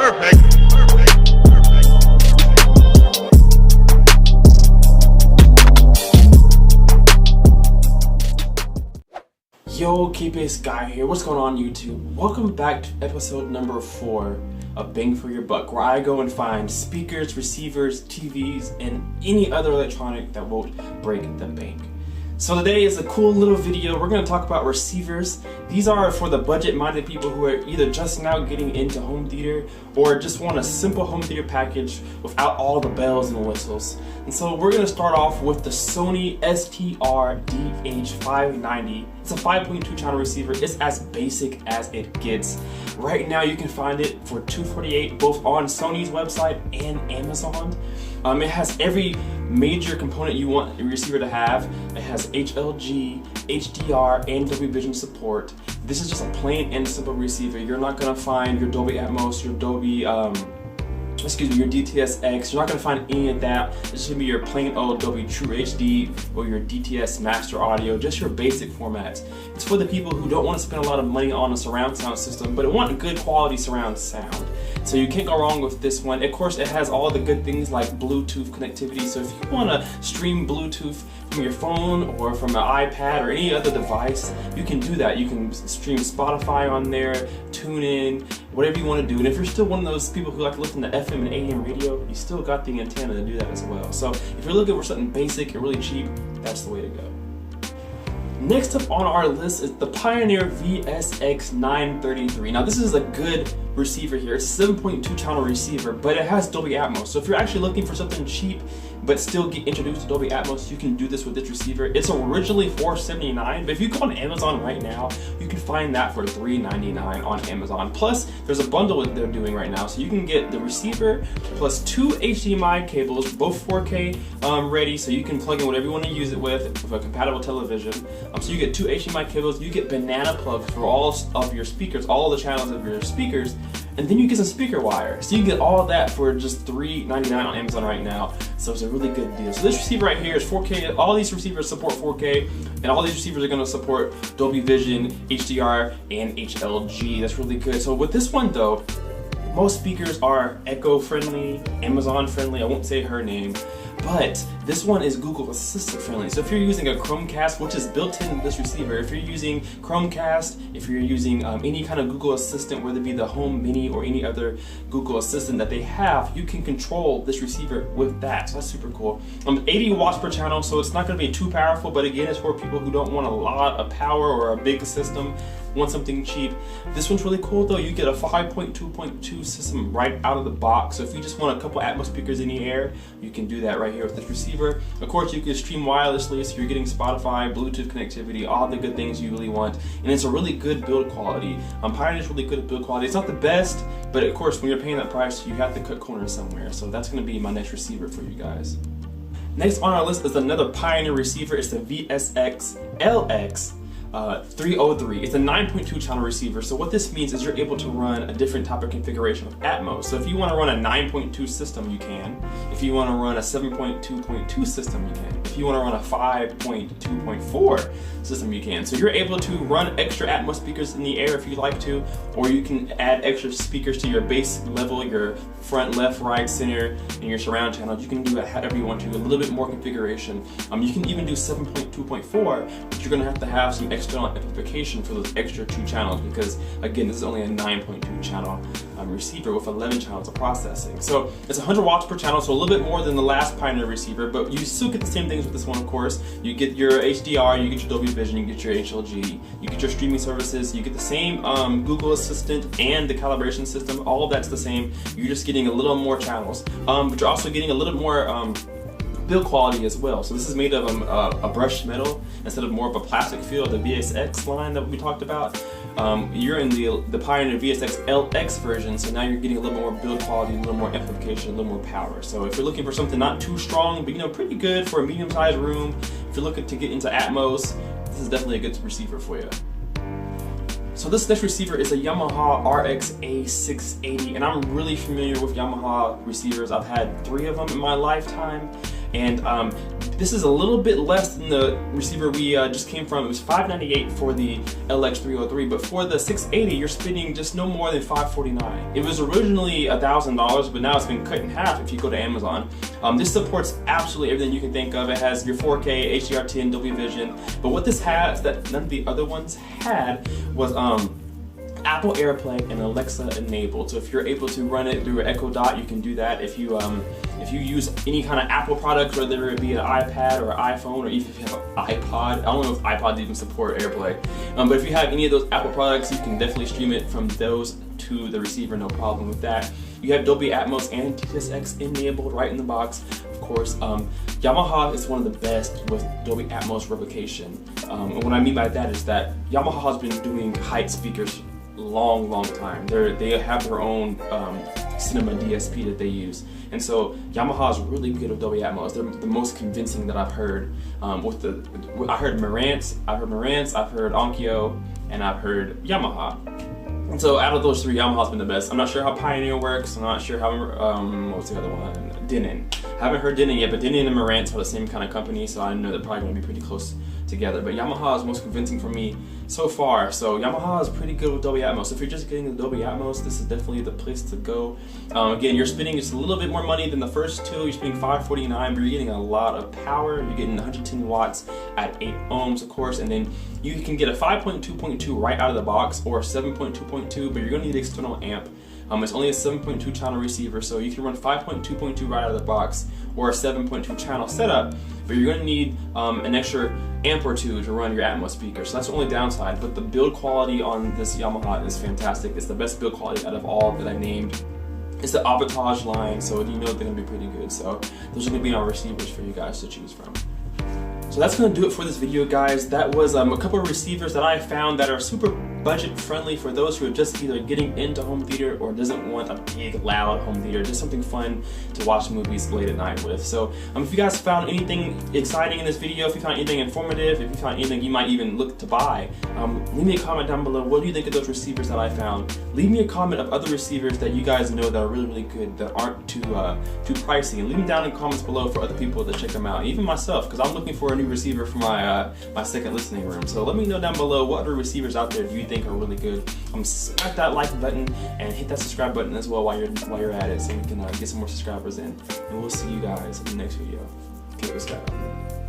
Perfect. Yo, Kpaceguy here. What's going on, YouTube? Welcome back to episode number 4 of Bang for Your Buck, where I go and find speakers, receivers, TVs, and any other electronic that won't break the bank. So today is a cool little video. We're going to talk about receivers. These are for the budget-minded people who are either just now getting into home theater or just want a simple home theater package without all the bells and whistles. And so we're going to start off with the Sony STR-DH590. It's a 5.2 channel receiver. It's as basic as it gets. Right now you can find it for $248 both on Sony's website and Amazon. It has every major component you want a receiver to have. It has HLG, HDR, and Dolby Vision support. This is just a plain and simple receiver. You're not gonna find your Dolby Atmos, your Dolby, your DTS-X. You're not gonna find any of that. This is gonna be your plain old Dolby True HD or your DTS Master Audio, just your basic formats. It's for the people who don't want to spend a lot of money on a surround sound system, but want a good quality surround sound. So you can't go wrong with this one. Of course, it has all the good things like Bluetooth connectivity. So if you want to stream Bluetooth from your phone or from an iPad or any other device, you can do that. You can stream Spotify on there, tune in, whatever you want to do. And if you're still one of those people who like to listen to FM and AM radio, you still got the antenna to do that as well. So if you're looking for something basic and really cheap, that's the way to go. Next up on our list is the Pioneer VSX-933. Now this is a good receiver here. It's a 7.2 channel receiver, but it has Dolby Atmos. So if you're actually looking for something cheap but still get introduced to Dolby Atmos, you can do this with this receiver. It's originally $479, but if you go on Amazon right now, you can find that for $399 on Amazon. Plus, there's a bundle that they're doing right now, so you can get the receiver plus 2 HDMI cables, both 4K ready, so you can plug in whatever you want to use it with a compatible television. So you get 2 HDMI cables, you get banana plugs for all of your speakers, all the channels of your speakers, and then you get some speaker wire. So you get all of that for just $399 on Amazon right now. So it's a really good deal. So this receiver right here is 4K. All these receivers support 4K, and all these receivers are going to support Dolby Vision, HDR, and HLG. That's really good. So with this one though, most speakers are Echo friendly, Amazon friendly. I won't say her name. But this one is Google Assistant friendly. So if you're using a Chromecast, which is built in this receiver, if you're using Chromecast, if you're using any kind of Google Assistant, whether it be the Home Mini or any other Google Assistant that they have, you can control this receiver with that. So that's super cool. 80 watts per channel, so it's not going to be too powerful, but again, it's for people who don't want a lot of power or a big system, want something cheap. This one's really cool though. You get a 5.2.2 system right out of the box. So if you just want a couple Atmos speakers in the air, you can do that right here with this receiver. Of course, you can stream wirelessly, so you're getting Spotify, Bluetooth connectivity, all the good things you really want. And it's a really good build quality. Pioneer's really good at build quality. It's not the best, but of course, when you're paying that price, you have to cut corners somewhere. So that's gonna be my next receiver for you guys. Next on our list is another Pioneer receiver. It's the VSX-303. It's a 9.2 channel receiver. So what this means is you're able to run a different type of configuration of Atmos. So if you want to run a 9.2 system, you can. If you want to run a 7.2.2 system, you can. If you want to run a 5.2.4 system, you can. So you're able to run extra Atmos speakers in the air if you like to, or you can add extra speakers to your bass level, your front, left, right, center, and your surround channels. You can do it however you want to, a little bit more configuration. You can even do 7.2.4, but you're going to have some external amplification for those extra 2 channels, because again, this is only a 9.2 channel receiver with 11 channels of processing. So it's 100 watts per channel, so a little bit more than the last Pioneer receiver, but you still get the same things with this one, of course. You get your HDR, you get your Dolby Vision, you get your HLG, you get your streaming services, you get the same Google Assistant and the calibration system. All of that's the same. You're just getting a little more channels, but you're also getting a little more build quality as well. So this is made of a brushed metal instead of more of a plastic feel, the VSX line that we talked about. You're in the Pioneer VSX LX version, so now you're getting a little more build quality, a little more amplification, a little more power. So if you're looking for something not too strong, but pretty good for a medium-sized room, if you're looking to get into Atmos, this is definitely a good receiver for you. So this next receiver is a Yamaha RX-A680, and I'm really familiar with Yamaha receivers. I've had 3 of them in my lifetime, and This is a little bit less than the receiver we just came from. It was $598 for the LX303, but for the 680, you're spending just no more than $549. It was originally $1,000, but now it's been cut in half if you go to Amazon. This supports absolutely everything you can think of. It has your 4K, HDR10, Dolby Vision, but what this has that none of the other ones had was Apple AirPlay and Alexa enabled. So if you're able to run it through Echo Dot, you can do that. If you use any kind of Apple product, whether it be an iPad or an iPhone, or even if you have an iPod, I don't know if iPods even support AirPlay, but if you have any of those Apple products, you can definitely stream it from those to the receiver, no problem with that. You have Dolby Atmos and TSX enabled right in the box. Of course, Yamaha is one of the best with Dolby Atmos replication. And what I mean by that is that Yamaha has been doing height speakers long time. They have their own cinema DSP that they use, and so Yamaha is really good with Dolby Atmos. They're the most convincing that I've heard. I heard Marantz, I've heard Onkyo, and I've heard Yamaha. And so out of those three, Yamaha's been the best. I'm not sure how Pioneer works. I'm not sure how what's the other one? Denon. I haven't heard Denon yet, but Denon and Marantz are the same kind of company, so I know they're probably going to be pretty close together. But Yamaha is most convincing for me so far. So Yamaha is pretty good with Dolby Atmos. If you're just getting the Dolby Atmos, this is definitely the place to go. Again, you're spending just a little bit more money than the first two. You're spending $549, but you're getting a lot of power. You're getting 110 watts at 8 ohms, of course, and then you can get a 5.2.2 right out of the box, or 7.2.2, but you're going to need an external amp. It's only a 7.2 channel receiver, so you can run 5.2.2 right out of the box, or a 7.2 channel setup, but you're going to need an extra amp or two to run your Atmos speaker. So that's the only downside, but the build quality on this Yamaha is fantastic. It's the best build quality out of all that I named. It's the Abatage line, so you know they're going to be pretty good. So those are going to be our receivers for you guys to choose from. So that's going to do it for this video, guys. That was a couple of receivers that I found that are super budget friendly for those who are just either getting into home theater or doesn't want a big loud home theater, just something fun to watch movies late at night with. So if you guys found anything exciting in this video, if you found anything informative, if you found anything you might even look to buy, leave me a comment down below. What do you think of those receivers that I found? Leave me a comment of other receivers that you guys know that are really good, that aren't too pricey, and leave them down in the comments below for other people to check them out, even myself, because I'm looking for a new receiver for my my second listening room. So let me know down below what other receivers out there do you think are really good. Smack that like button and hit that subscribe button as well while you're at it, so we can get some more subscribers in. And we'll see you guys in the next video. Kpaceguy.